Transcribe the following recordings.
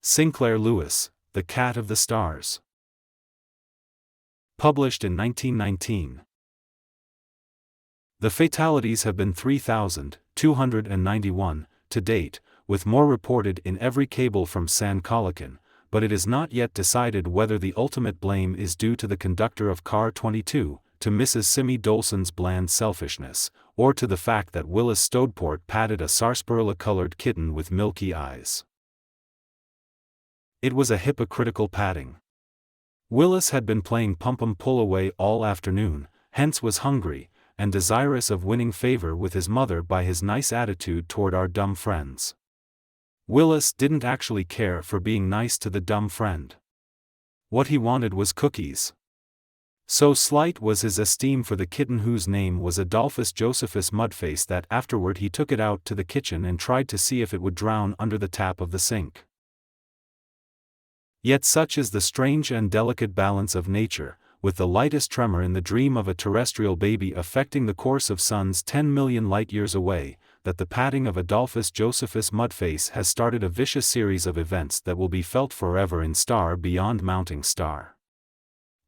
Sinclair Lewis, The Cat of the Stars. Published in 1919. The fatalities have been 3,291 to date, with more reported in every cable from San Colican, but it is not yet decided whether the ultimate blame is due to the conductor of Car 22, to Mrs. Simi Dolson's bland selfishness, or to the fact that Willis Stodeport patted a sarsaparilla-colored kitten with milky eyes. It was a hypocritical patting. Willis had been playing pum-pum-pull-away all afternoon, hence was hungry, and desirous of winning favor with his mother by his nice attitude toward our dumb friends. Willis didn't actually care for being nice to the dumb friend. What he wanted was cookies. So slight was his esteem for the kitten, whose name was Adolphus Josephus Mudface, that afterward he took it out to the kitchen and tried to see if it would drown under the tap of the sink. Yet such is the strange and delicate balance of nature, with the lightest tremor in the dream of a terrestrial baby affecting the course of suns 10 million light-years away, that the patting of Adolphus Josephus Mudface has started a vicious series of events that will be felt forever in star beyond mounting star.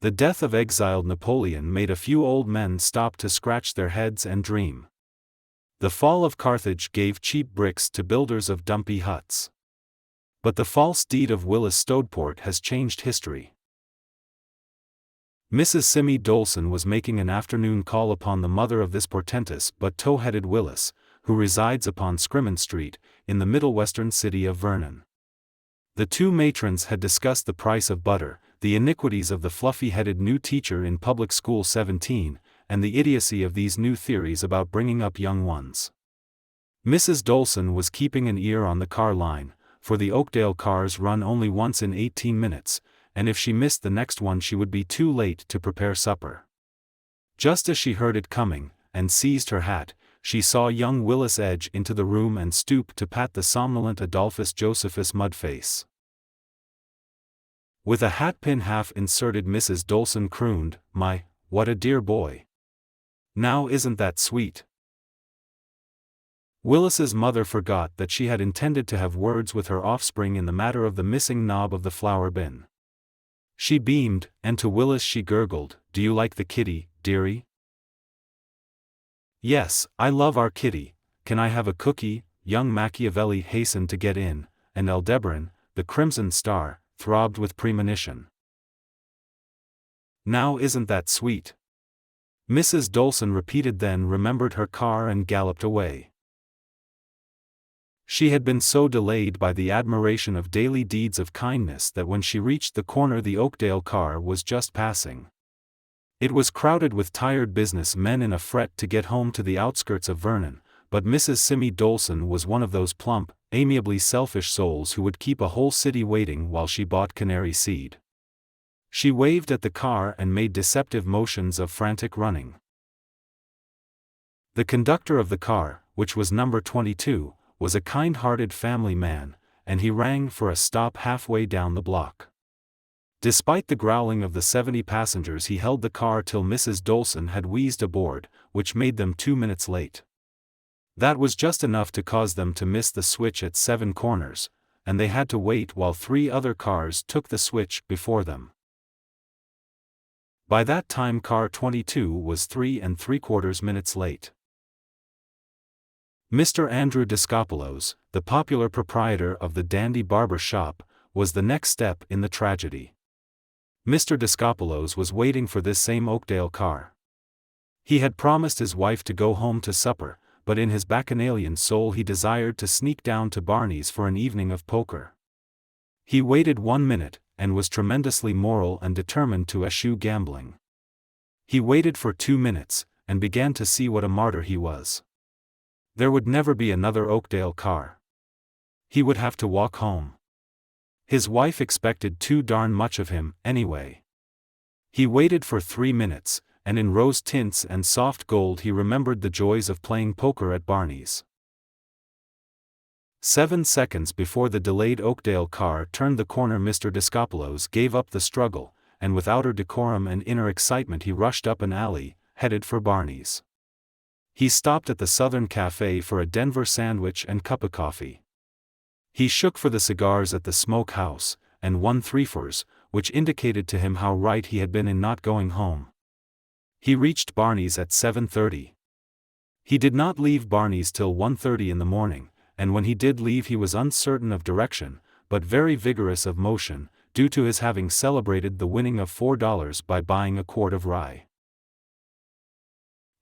The death of exiled Napoleon made a few old men stop to scratch their heads and dream. The fall of Carthage gave cheap bricks to builders of dumpy huts. But the false deed of Willis Stodeport has changed history. Mrs. Simi Dolson was making an afternoon call upon the mother of this portentous but tow-headed Willis, who resides upon Scrimmen Street, in the middle western city of Vernon. The two matrons had discussed the price of butter, the iniquities of the fluffy-headed new teacher in Public School 17, and the idiocy of these new theories about bringing up young ones. Mrs. Dolson was keeping an ear on the car line, for the Oakdale cars run only once in 18 minutes, and if she missed the next one she would be too late to prepare supper. Just as she heard it coming, and seized her hat, she saw young Willis edge into the room and stoop to pat the somnolent Adolphus Josephus Mudface. With a hatpin half inserted, Mrs. Dolson crooned, "My, what a dear boy. Now isn't that sweet?" Willis's mother forgot that she had intended to have words with her offspring in the matter of the missing knob of the flour bin. She beamed, and to Willis she gurgled, "Do you like the kitty, dearie?" "Yes, I love our kitty. Can I have a cookie?" Young Machiavelli hastened to get in, and Aldebaran, the Crimson Star, throbbed with premonition. "Now isn't that sweet?" Mrs. Dolson repeated, then remembered her car and galloped away. She had been so delayed by the admiration of daily deeds of kindness that when she reached the corner the Oakdale car was just passing. It was crowded with tired business men in a fret to get home to the outskirts of Vernon, but Mrs. Simi Dolson was one of those plump, amiably selfish souls who would keep a whole city waiting while she bought canary seed. She waved at the car and made deceptive motions of frantic running. The conductor of the car, which was number 22, was a kind-hearted family man, and he rang for a stop halfway down the block. Despite the growling of the 70 passengers, he held the car till Mrs. Dolson had wheezed aboard, which made them 2 minutes late. That was just enough to cause them to miss the switch at 7 Corners, and they had to wait while 3 other cars took the switch before them. By that time car 22 was 3 3/4 minutes late. Mr. Andrew Descopolos, the popular proprietor of the Dandy Barber Shop, was the next step in the tragedy. Mr. Descopolos was waiting for this same Oakdale car. He had promised his wife to go home to supper, but in his bacchanalian soul he desired to sneak down to Barney's for an evening of poker. He waited 1 minute, and was tremendously moral and determined to eschew gambling. He waited for 2 minutes, and began to see what a martyr he was. There would never be another Oakdale car. He would have to walk home. His wife expected too darn much of him, anyway. He waited for 3 minutes, and in rose tints and soft gold he remembered the joys of playing poker at Barney's. 7 seconds before the delayed Oakdale car turned the corner, Mr. Descopolos gave up the struggle, and with outer decorum and inner excitement he rushed up an alley, headed for Barney's. He stopped at the Southern Cafe for a Denver sandwich and cup of coffee. He shook for the cigars at the smoke house, and won 3/4, which indicated to him how right he had been in not going home. He reached Barney's at 7:30. He did not leave Barney's till 1:30 in the morning, and when he did leave he was uncertain of direction, but very vigorous of motion, due to his having celebrated the winning of $4 by buying a quart of rye.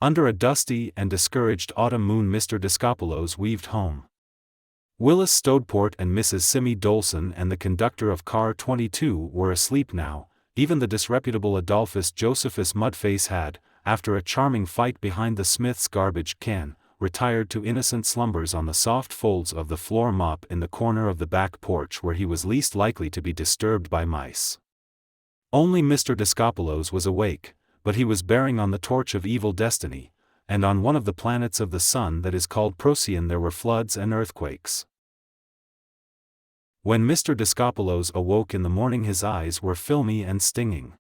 Under a dusty and discouraged autumn moon Mr. Descopolos weaved home. Willis Stodeport and Mrs. Simmy Dolson and the conductor of car 22 were asleep now. Even the disreputable Adolphus Josephus Mudface had, after a charming fight behind the Smith's garbage can, retired to innocent slumbers on the soft folds of the floor mop in the corner of the back porch where he was least likely to be disturbed by mice. Only Mr. Descopolos was awake, but he was bearing on the torch of evil destiny, and on one of the planets of the sun that is called Procyon there were floods and earthquakes. When Mr. Descopolos awoke in the morning his eyes were filmy and stinging.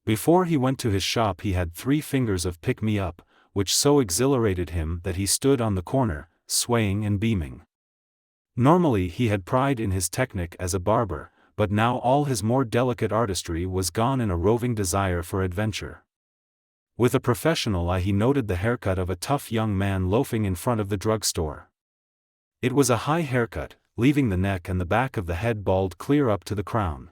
Before he went to his shop he had 3 fingers of pick-me-up, which so exhilarated him that he stood on the corner, swaying and beaming. Normally he had pride in his technique as a barber, but now all his more delicate artistry was gone in a roving desire for adventure. With a professional eye he noted the haircut of a tough young man loafing in front of the drugstore. It was a high haircut, leaving the neck and the back of the head bald clear up to the crown.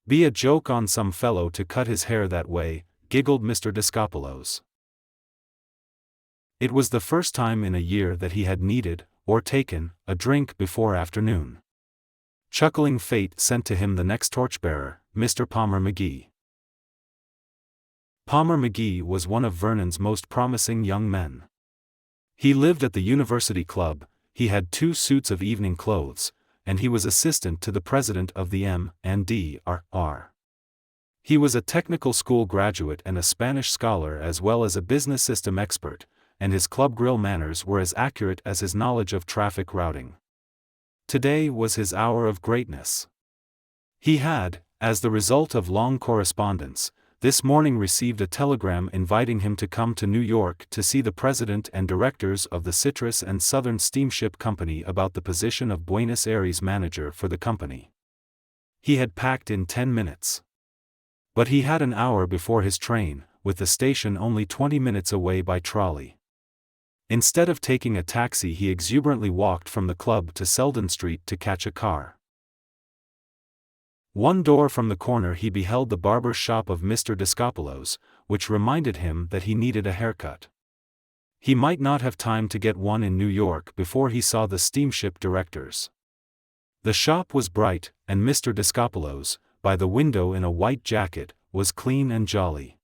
Be a joke on some fellow to cut his hair that way, giggled Mr. Descopolos. It was the first time in a year that he had needed, or taken, a drink before afternoon. Chuckling fate sent to him the next torchbearer, Mr. Palmer McGee. Palmer McGee was one of Vernon's most promising young men. He lived at the University Club, he had 2 suits of evening clothes, and he was assistant to the president of the M&D.R.R. He was a technical school graduate and a Spanish scholar as well as a business system expert, and his club grill manners were as accurate as his knowledge of traffic routing. Today was his hour of greatness. He had, as the result of long correspondence, this morning received a telegram inviting him to come to New York to see the president and directors of the Citrus and Southern Steamship Company about the position of Buenos Aires manager for the company. He had packed in 10 minutes. But he had an hour before his train, with the station only 20 minutes away by trolley. Instead of taking a taxi he exuberantly walked from the club to Selden Street to catch a car. One door from the corner he beheld the barber shop of Mr. Descopolos, which reminded him that he needed a haircut. He might not have time to get one in New York before he saw the steamship directors. The shop was bright, and Mr. Descopolos, by the window in a white jacket, was clean and jolly.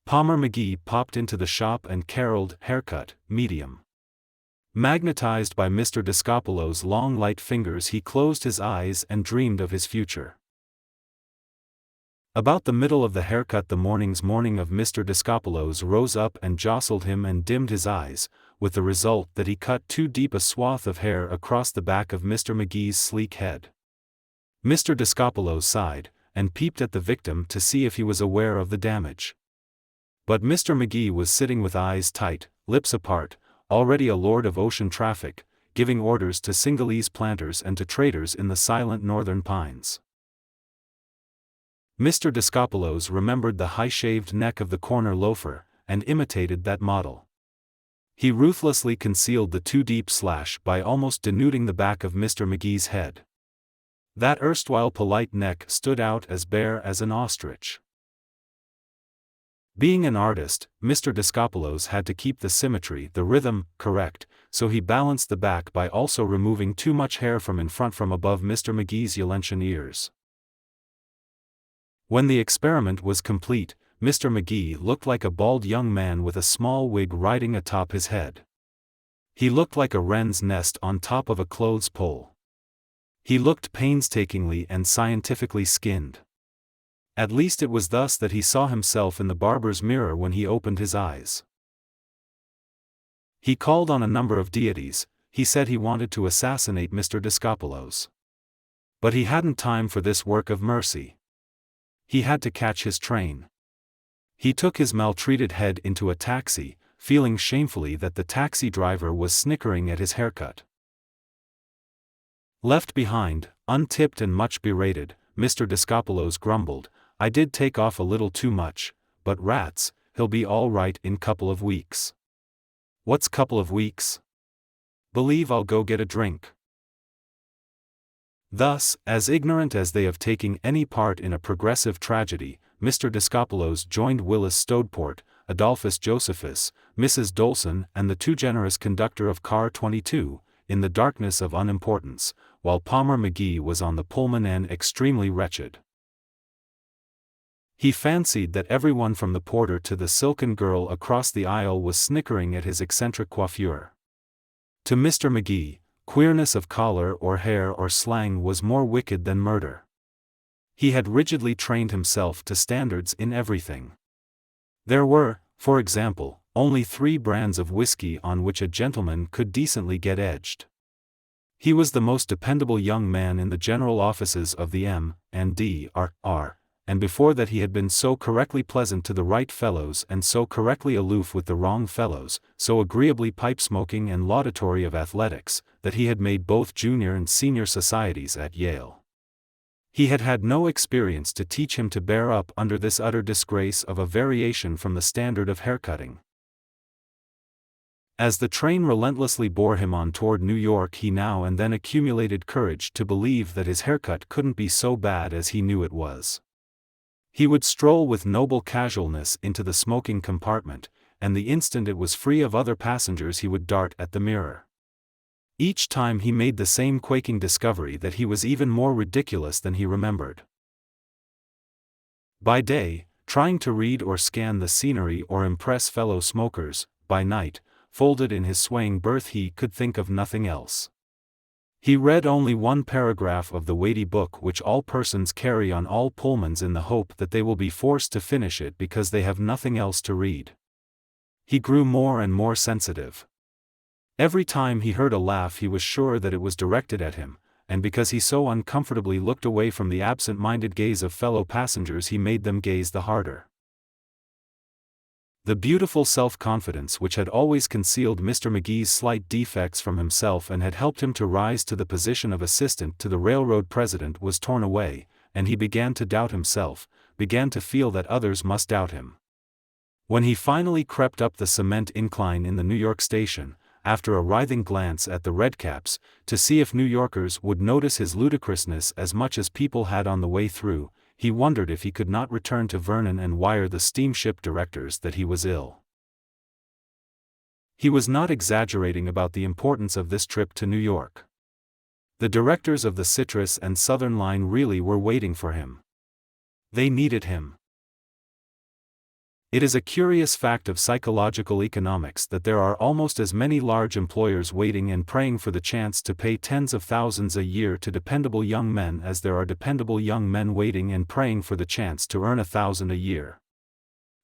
Palmer McGee popped into the shop and caroled, "Haircut, medium." Magnetized by Mr. Descopolos' long light fingers he closed his eyes and dreamed of his future. About the middle of the haircut the morning of Mr. Descopolos rose up and jostled him and dimmed his eyes, with the result that he cut too deep a swath of hair across the back of Mr. McGee's sleek head. Mr. Descopolos sighed, and peeped at the victim to see if he was aware of the damage. But Mr. McGee was sitting with eyes tight, lips apart, already a lord of ocean traffic, giving orders to Singalese planters and to traders in the silent northern pines. Mr. Descopolos remembered the high-shaved neck of the corner loafer, and imitated that model. He ruthlessly concealed the too deep slash by almost denuding the back of Mr. McGee's head. That erstwhile polite neck stood out as bare as an ostrich. Being an artist, Mr. Descopolos had to keep the symmetry, the rhythm, correct, so he balanced the back by also removing too much hair from in front from above Mr. McGee's Ulentian ears. When the experiment was complete, Mr. McGee looked like a bald young man with a small wig riding atop his head. He looked like a wren's nest on top of a clothes pole. He looked painstakingly and scientifically skinned. At least it was thus that he saw himself in the barber's mirror when he opened his eyes. He called on a number of deities. He said he wanted to assassinate Mr. Descopolos. But he hadn't time for this work of mercy. He had to catch his train. He took his maltreated head into a taxi, feeling shamefully that the taxi driver was snickering at his haircut. Left behind, untipped and much berated, Mr. Descopolos grumbled, "I did take off a little too much, but rats, he'll be all right in couple of weeks." "What's couple of weeks? Believe I'll go get a drink." Thus, as ignorant as they of taking any part in a progressive tragedy, Mr. Descopolos joined Willis Stodeport, Adolphus Josephus, Mrs. Dolson and the too generous conductor of car 22, in the darkness of unimportance, while Palmer McGee was on the Pullman and extremely wretched. He fancied that everyone from the porter to the silken girl across the aisle was snickering at his eccentric coiffure. To Mr. McGee, queerness of collar or hair or slang was more wicked than murder. He had rigidly trained himself to standards in everything. There were, for example, only 3 brands of whiskey on which a gentleman could decently get edged. He was the most dependable young man in the general offices of the M&D&R, and before that he had been so correctly pleasant to the right fellows and so correctly aloof with the wrong fellows, so agreeably pipe-smoking and laudatory of athletics, that he had made both junior and senior societies at Yale. He had had no experience to teach him to bear up under this utter disgrace of a variation from the standard of haircutting. As the train relentlessly bore him on toward New York, he now and then accumulated courage to believe that his haircut couldn't be so bad as he knew it was. He would stroll with noble casualness into the smoking compartment, and the instant it was free of other passengers he would dart at the mirror. Each time he made the same quaking discovery that he was even more ridiculous than he remembered. By day, trying to read or scan the scenery or impress fellow smokers, by night, folded in his swaying berth, he could think of nothing else. He read only one paragraph of the weighty book which all persons carry on all Pullmans in the hope that they will be forced to finish it because they have nothing else to read. He grew more and more sensitive. Every time he heard a laugh he was sure that it was directed at him, and because he so uncomfortably looked away from the absent-minded gaze of fellow passengers he made them gaze the harder. The beautiful self-confidence which had always concealed Mr. McGee's slight defects from himself and had helped him to rise to the position of assistant to the railroad president was torn away, and he began to doubt himself, began to feel that others must doubt him. When he finally crept up the cement incline in the New York station, after a writhing glance at the redcaps, to see if New Yorkers would notice his ludicrousness as much as people had on the way through, he wondered if he could not return to Vernon and wire the steamship directors that he was ill. He was not exaggerating about the importance of this trip to New York. The directors of the Citrus and Southern Line really were waiting for him. They needed him. It is a curious fact of psychological economics that there are almost as many large employers waiting and praying for the chance to pay tens of thousands a year to dependable young men as there are dependable young men waiting and praying for the chance to earn $1,000 a year.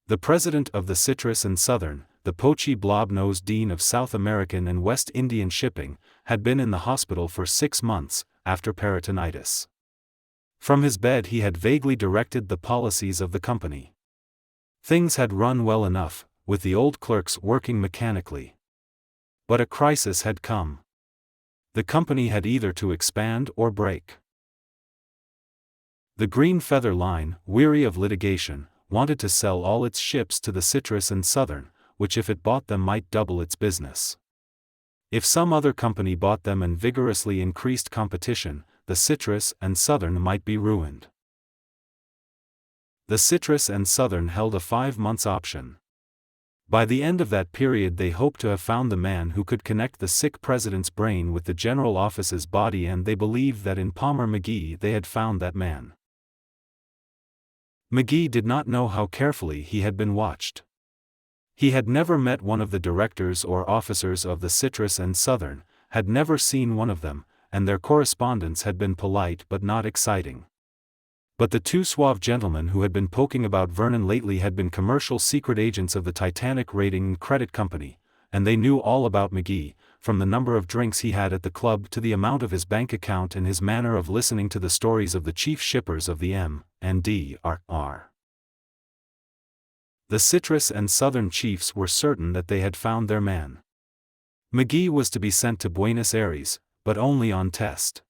The president of the Citrus and Southern, the poachy blob-nosed dean of South American and West Indian shipping, had been in the hospital for 6 months, after peritonitis. From his bed he had vaguely directed the policies of the company. Things had run well enough, with the old clerks working mechanically. But a crisis had come. The company had either to expand or break. The Green Feather Line, weary of litigation, wanted to sell all its ships to the Citrus and Southern, which if it bought them might double its business. If some other company bought them and vigorously increased competition, the Citrus and Southern might be ruined. The Citrus and Southern held a 5-month option. By the end of that period they hoped to have found the man who could connect the sick president's brain with the general office's body, and they believed that in Palmer McGee they had found that man. McGee did not know how carefully he had been watched. He had never met one of the directors or officers of the Citrus and Southern, had never seen one of them, and their correspondence had been polite but not exciting. But the 2 suave gentlemen who had been poking about Vernon lately had been commercial secret agents of the Titanic Rating and Credit Company, and they knew all about McGee, from the number of drinks he had at the club to the amount of his bank account and his manner of listening to the stories of the chief shippers of the M&D&R. The Citrus and Southern chiefs were certain that they had found their man. McGee was to be sent to Buenos Aires, but only on test.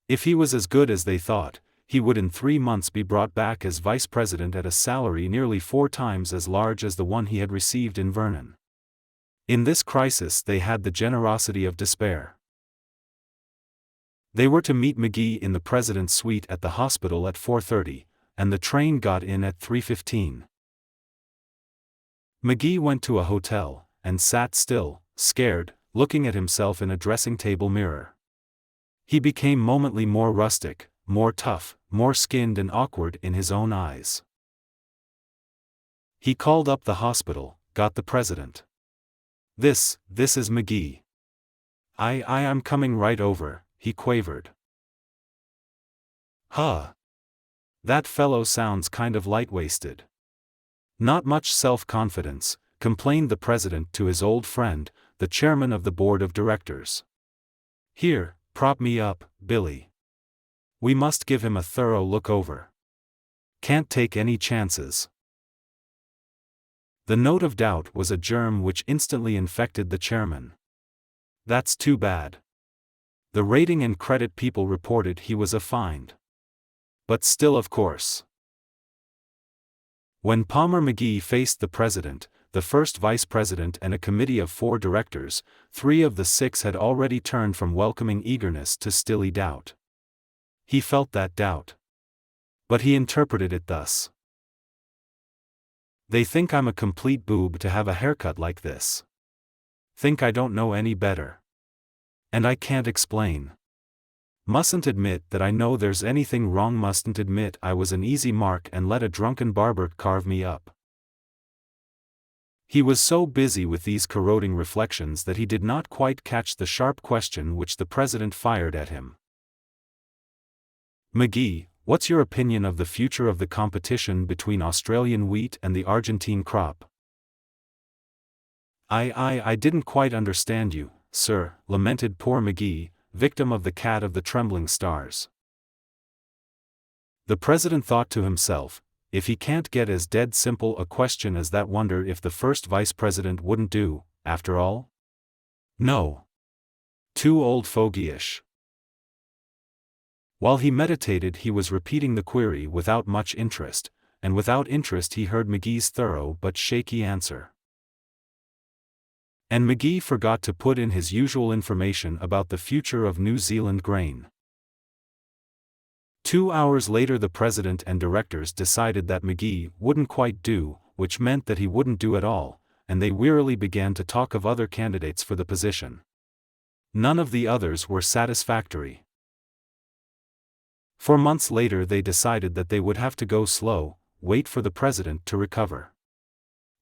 If he was as good as they thought, he would in 3 months be brought back as vice president at a salary nearly 4 times as large as the one he had received in Vernon. In this crisis they had the generosity of despair. They were to meet McGee in the president's suite at the hospital at 4:30, and the train got in at 3:15. McGee went to a hotel, and sat still, scared, looking at himself in a dressing-table mirror. He became momently more rustic, more tough, more skinned and awkward in his own eyes. He called up the hospital, got the president. This is McGee. I'm coming right over, he quavered. Huh. That fellow sounds kind of light-waisted. Not much self-confidence, complained the president to his old friend, the chairman of the board of directors. Here, prop me up, Billy. We must give him a thorough look over. Can't take any chances. The note of doubt was a germ which instantly infected the chairman. That's too bad. The rating and credit people reported he was a find. But still, of course. When Palmer McGee faced the president, the first vice president and a committee of 4 directors, 3 of the 6 had already turned from welcoming eagerness to stilly doubt. He felt that doubt. But he interpreted it thus. They think I'm a complete boob to have a haircut like this. Think I don't know any better. And I can't explain. Mustn't admit that I know there's anything wrong, mustn't admit I was an easy mark and let a drunken barber carve me up. He was so busy with these corroding reflections that he did not quite catch the sharp question which the president fired at him. McGee, what's your opinion of the future of the competition between Australian wheat and the Argentine crop? I didn't quite understand you, sir, lamented poor McGee, victim of the cat of the trembling stars. The president thought to himself, if he can't get as dead simple a question as that, wonder if the first vice president wouldn't do, after all? No. Too old fogyish. While he meditated, he was repeating the query without much interest, and without interest he heard McGee's thorough but shaky answer. And McGee forgot to put in his usual information about the future of New Zealand grain. 2 hours later the president and directors decided that McGee wouldn't quite do, which meant that he wouldn't do at all, and they wearily began to talk of other candidates for the position. None of the others were satisfactory. 4 months later they decided that they would have to go slow, wait for the president to recover.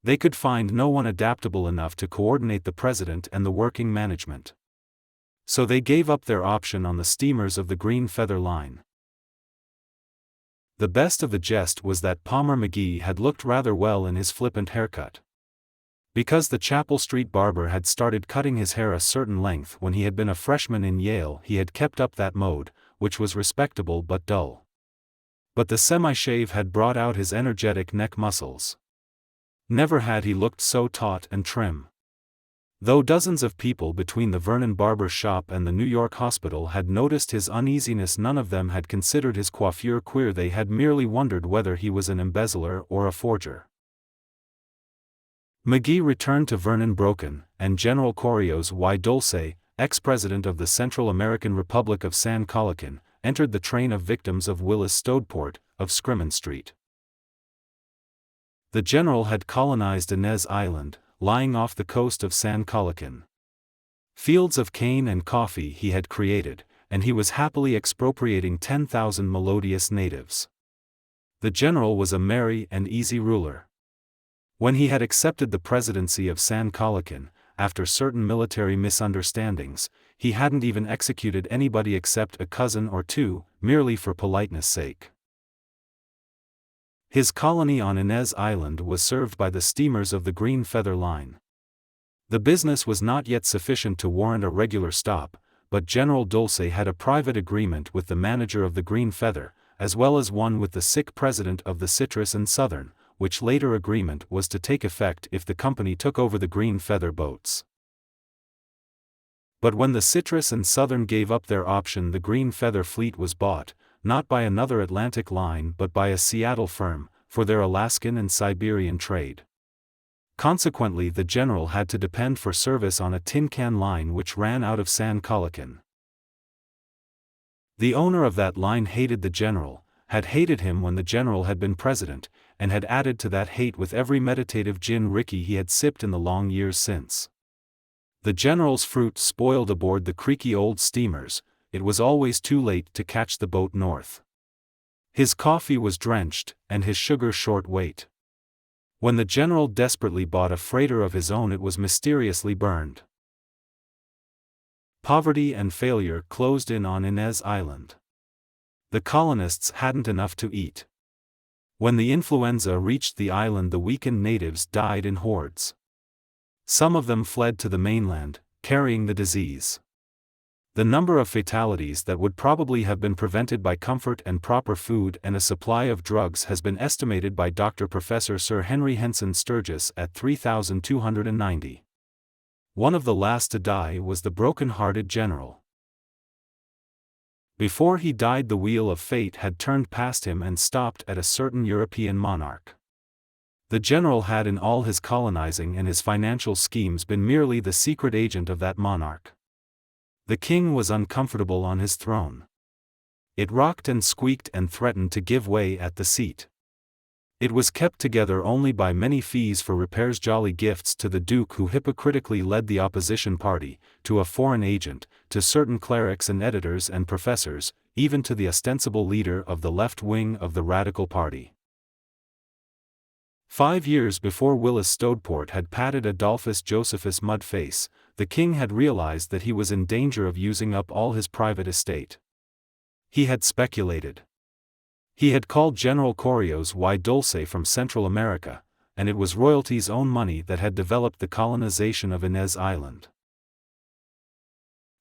They could find no one adaptable enough to coordinate the president and the working management. So they gave up their option on the steamers of the Green Feather Line. The best of the jest was that Palmer McGee had looked rather well in his flippant haircut. Because the Chapel Street barber had started cutting his hair a certain length when he had been a freshman in Yale, he had kept up that mode, which was respectable but dull. But the semi-shave had brought out his energetic neck muscles. Never had he looked so taut and trim. Though dozens of people between the Vernon barber shop and the New York hospital had noticed his uneasiness, none of them had considered his coiffure queer. They had merely wondered whether he was an embezzler or a forger. McGee returned to Vernon broken, and General Correos y Dulce, ex-president of the Central American Republic of San Colocan, entered the train of victims of Willis Stodeport, of Scrimmen Street. The general had colonized Inez Island, lying off the coast of San Colocan. Fields of cane and coffee he had created, and he was happily expropriating 10,000 melodious natives. The general was a merry and easy ruler. When he had accepted the presidency of San Colocan, after certain military misunderstandings, he hadn't even executed anybody except a cousin or two, merely for politeness' sake. His colony on Inez Island was served by the steamers of the Green Feather Line. The business was not yet sufficient to warrant a regular stop, but General Dulce had a private agreement with the manager of the Green Feather, as well as one with the sick president of the Citrus and Southern, which later agreement was to take effect if the company took over the Green Feather boats. But when the Citrus and Southern gave up their option, the Green Feather Fleet was bought, not by another Atlantic line but by a Seattle firm, for their Alaskan and Siberian trade. Consequently, the general had to depend for service on a tin can line which ran out of San Colican. The owner of that line hated the general, had hated him when the general had been president, and had added to that hate with every meditative gin Ricky he had sipped in the long years since. The general's fruit spoiled aboard the creaky old steamers, it was always too late to catch the boat north. His coffee was drenched, and his sugar short weight. When the general desperately bought a freighter of his own, it was mysteriously burned. Poverty and failure closed in on Inez Island. The colonists hadn't enough to eat. When the influenza reached the island, the weakened natives died in hordes. Some of them fled to the mainland, carrying the disease. The number of fatalities that would probably have been prevented by comfort and proper food and a supply of drugs has been estimated by Dr. Professor Sir Henry Henson Sturgis at 3,290. One of the last to die was the broken-hearted general. Before he died, the wheel of fate had turned past him and stopped at a certain European monarch. The general had in all his colonizing and his financial schemes been merely the secret agent of that monarch. The king was uncomfortable on his throne. It rocked and squeaked and threatened to give way at the seat. It was kept together only by many fees for repairs, jolly gifts to the duke who hypocritically led the opposition party, to a foreign agent, to certain clerics and editors and professors, even to the ostensible leader of the left wing of the radical party. 5 years before Willis Stodeport had patted Adolphus Josephus Mudface, the king had realized that he was in danger of using up all his private estate. He had speculated. He had called General Correos y Dulce from Central America, and it was royalty's own money that had developed the colonization of Inez Island.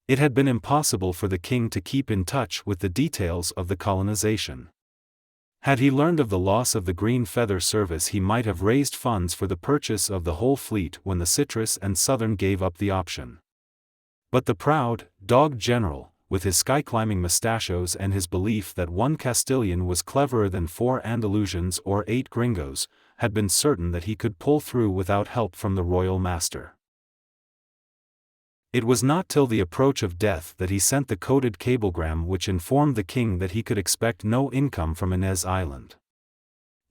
It had been impossible for the king to keep in touch with the details of the colonization. Had he learned of the loss of the Green Feather Service, he might have raised funds for the purchase of the whole fleet when the Citrus and Southern gave up the option. But the proud, dogged general, with his sky-climbing mustachios and his belief that one Castilian was cleverer than 4 Andalusians or 8 gringos, had been certain that he could pull through without help from the royal master. It was not till the approach of death that he sent the coded cablegram which informed the king that he could expect no income from Inez Island.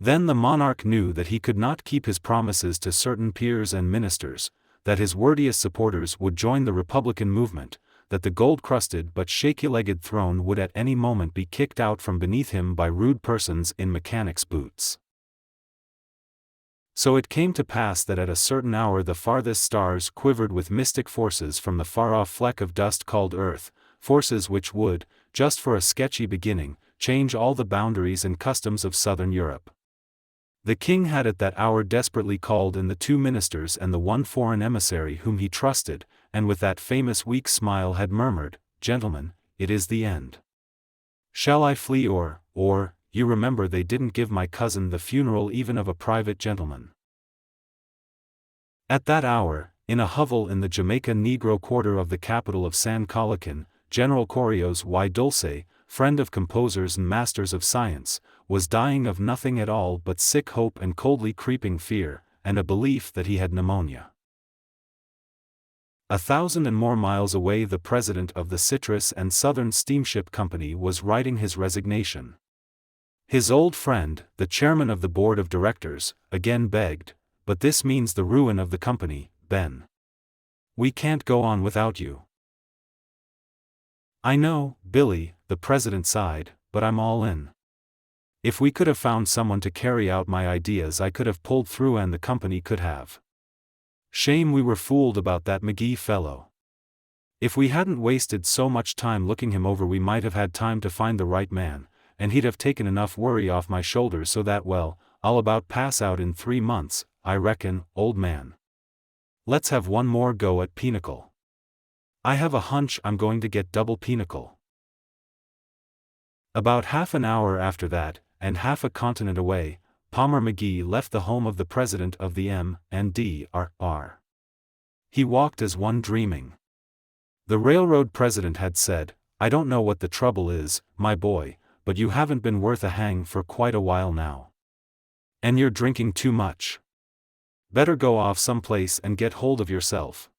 Then the monarch knew that he could not keep his promises to certain peers and ministers, that his wordiest supporters would join the Republican movement, that the gold-crusted but shaky-legged throne would at any moment be kicked out from beneath him by rude persons in mechanics' boots. So it came to pass that at a certain hour the farthest stars quivered with mystic forces from the far-off fleck of dust called Earth, forces which would, just for a sketchy beginning, change all the boundaries and customs of southern Europe. The king had at that hour desperately called in the 2 ministers and the 1 foreign emissary whom he trusted, and with that famous weak smile had murmured, "Gentlemen, it is the end. Shall I flee or, you remember they didn't give my cousin the funeral even of a private gentleman." At that hour, in a hovel in the Jamaica Negro quarter of the capital of San Colican, General Correos y Dulce, friend of composers and masters of science, was dying of nothing at all but sick hope and coldly creeping fear, and a belief that he had pneumonia. 1,000 and more miles away, the president of the Citrus and Southern Steamship Company was writing his resignation. His old friend, the chairman of the board of directors, again begged, "But this means the ruin of the company, Ben. We can't go on without you." "I know, Billy," the president sighed, "but I'm all in. If we could have found someone to carry out my ideas, I could have pulled through and the company could have. Shame we were fooled about that McGee fellow. If we hadn't wasted so much time looking him over, we might have had time to find the right man, and he'd have taken enough worry off my shoulders so that, well, I'll about pass out in 3 months, I reckon, old man. Let's have one more go at pinochle. I have a hunch I'm going to get double pinochle." About half an hour after that, and half a continent away, Palmer McGee left the home of the president of the M&D. He walked as one dreaming. The railroad president had said, "I don't know what the trouble is, my boy, but you haven't been worth a hang for quite a while now. And you're drinking too much. Better go off someplace and get hold of yourself."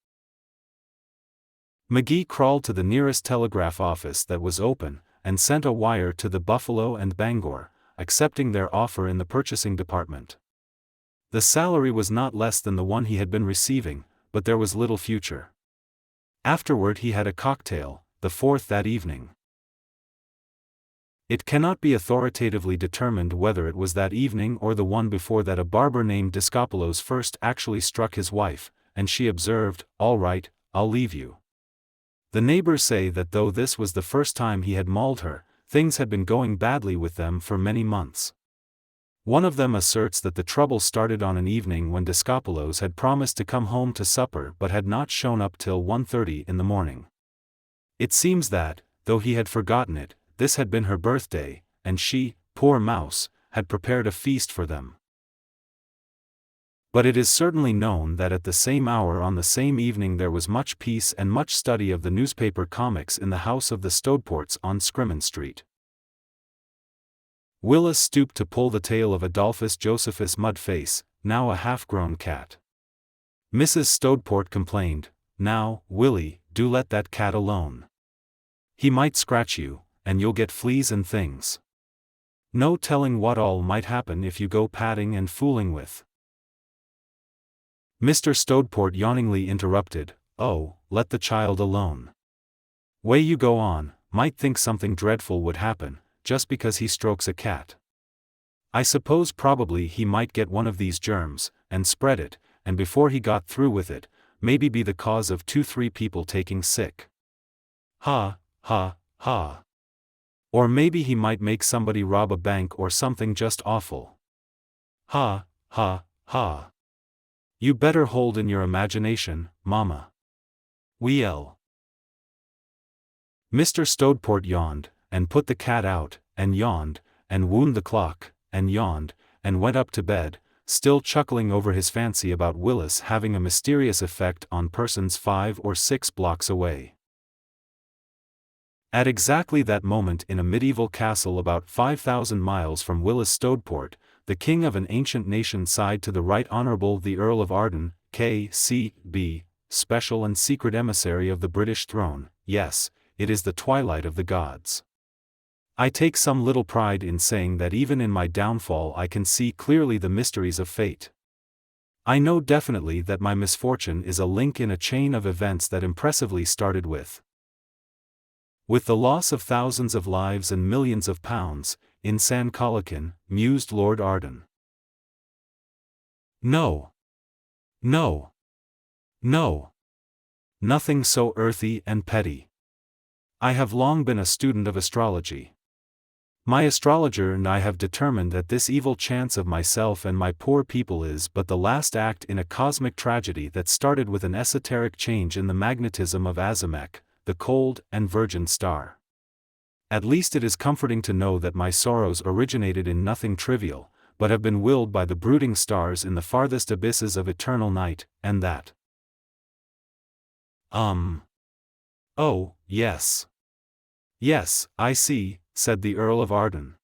McGee crawled to the nearest telegraph office that was open, and sent a wire to the Buffalo and Bangor, accepting their offer in the purchasing department. The salary was not less than the one he had been receiving, but there was little future. Afterward he had a cocktail, the fourth that evening. It cannot be authoritatively determined whether it was that evening or the one before that a barber named Discopolos first actually struck his wife, and she observed, "All right, I'll leave you." The neighbors say that though this was the first time he had mauled her, things had been going badly with them for many months. One of them asserts that the trouble started on an evening when Discopolos had promised to come home to supper but had not shown up till 1:30 in the morning. It seems that, though he had forgotten it, this had been her birthday, and she, poor mouse, had prepared a feast for them. But it is certainly known that at the same hour on the same evening there was much peace and much study of the newspaper comics in the house of the Stodeports on Scrimmen Street. Willis stooped to pull the tail of Adolphus Josephus Mudface, now a half-grown cat. Mrs. Stodeport complained, "Now, Willie, do let that cat alone. He might scratch you, and you'll get fleas and things. No telling what all might happen if you go patting and fooling with." Mr. Stodeport yawningly interrupted, "Oh, let the child alone. Way you go on, might think something dreadful would happen, just because he strokes a cat. I suppose probably he might get one of these germs, and spread it, and before he got through with it, maybe be the cause of 2-3 people taking sick. Ha, ha, ha. Or maybe he might make somebody rob a bank or something just awful. Ha, ha, ha. You better hold in your imagination, Mama. Well." Mr. Stodeport yawned, and put the cat out, and yawned, and wound the clock, and yawned, and went up to bed, still chuckling over his fancy about Willis having a mysterious effect on persons 5 or 6 blocks away. At exactly that moment in a medieval castle about 5,000 miles from Willis Stodeport, the king of an ancient nation sighed to the Right Honourable the Earl of Arden, K.C.B., special and secret emissary of the British throne. "Yes, it is the twilight of the gods. I take some little pride in saying that even in my downfall I can see clearly the mysteries of fate. I know definitely that my misfortune is a link in a chain of events that impressively started with the loss of thousands of lives and millions of pounds, in San Colican," mused Lord Arden. No. No. No. Nothing so earthy and petty. I have long been a student of astrology. My astrologer and I have determined that this evil chance of myself and my poor people is but the last act in a cosmic tragedy that started with an esoteric change in the magnetism of Azimuth, the cold and virgin star. At least it is comforting to know that my sorrows originated in nothing trivial, but have been willed by the brooding stars in the farthest abysses of eternal night, and that. Oh, yes. Yes, I see, said the Earl of Arden.